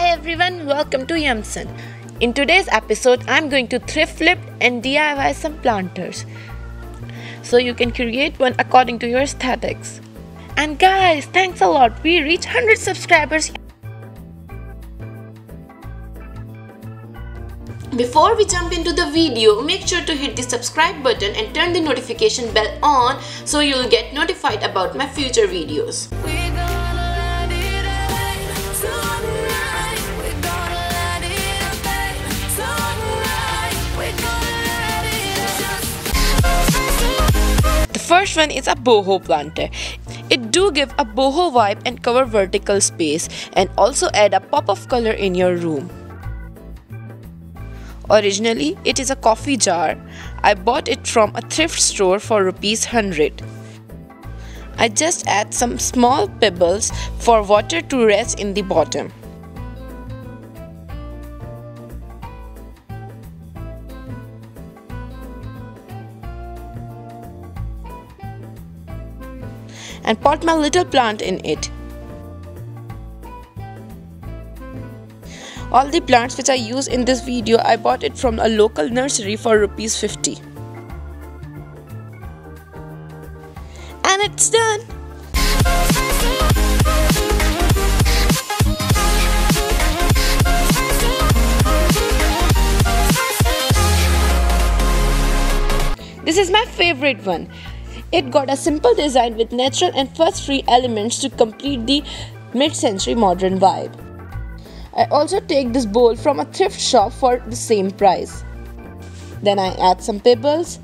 everyone, welcome to Yumson. In today's episode, I'm going to thrift flip and DIY some planters, so you can create one according to your aesthetics. And guys, thanks a lot, we reached 100 subscribers. Before we jump into the video, make sure to hit the subscribe button and turn the notification bell on so you'll get notified about my future videos. The first one is a boho planter. It do give a boho vibe and cover vertical space and also add a pop of color in your room. Originally, it is a coffee jar. I bought it from a thrift store for ₹100. I just add some small pebbles for water to rest in the bottom. And pot my little plant in it. All the plants which I use in this video, I bought it from a local nursery for ₹50. And it's done! This is my favorite one. It got a simple design with natural and fuss-free elements to complete the mid-century modern vibe. I also take this bowl from a thrift shop for the same price. Then I add some pebbles.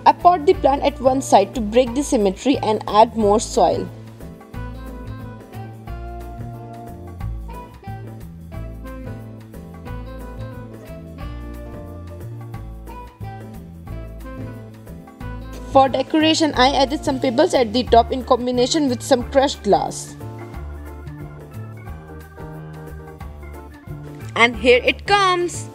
I pot the plant at one side to break the symmetry and add more soil. For decoration, I added some pebbles at the top in combination with some crushed glass. And here it comes!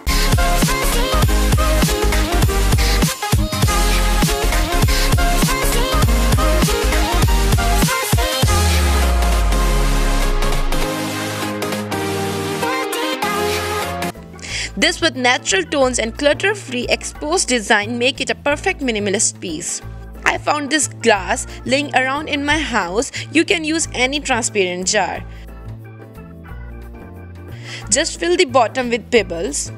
This with natural tones and clutter-free exposed design make it a perfect minimalist piece. I found this glass laying around in my house. You can use any transparent jar. Just fill the bottom with pebbles.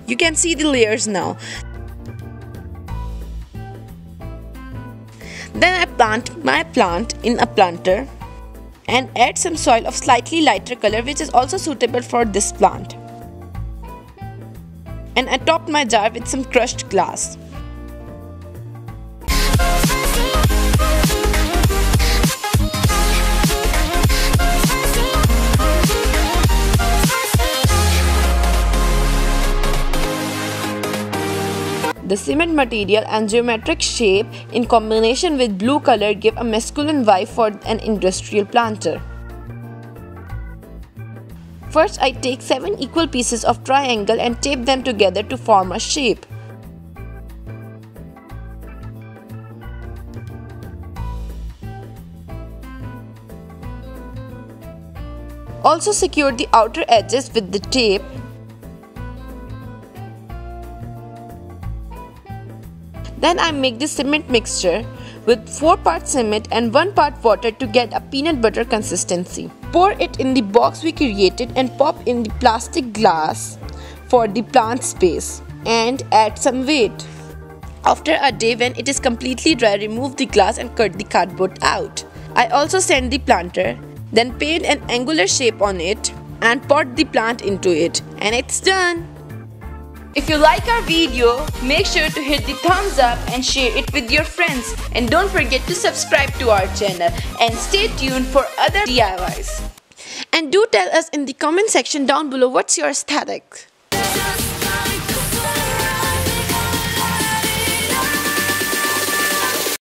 You can see the layers now. Then I plant my plant in a planter and add some soil of slightly lighter color which is also suitable for this plant. And I topped my jar with some crushed glass. The cement material and geometric shape in combination with blue color give a masculine vibe for an industrial planter. First, I take 7 equal pieces of triangle and tape them together to form a shape. Also secure the outer edges with the tape. Then I make the cement mixture with 4 parts cement and 1 part water to get a peanut butter consistency. Pour it in the box we created and pop in the plastic glass for the plant space and add some weight. After a day when it is completely dry, remove the glass and cut the cardboard out. I also sand the planter, then paint an angular shape on it and pot the plant into it, and it's done! If you like our video, make sure to hit the thumbs up and share it with your friends. And don't forget to subscribe to our channel and stay tuned for other DIYs. And do tell us in the comment section down below what's your aesthetic.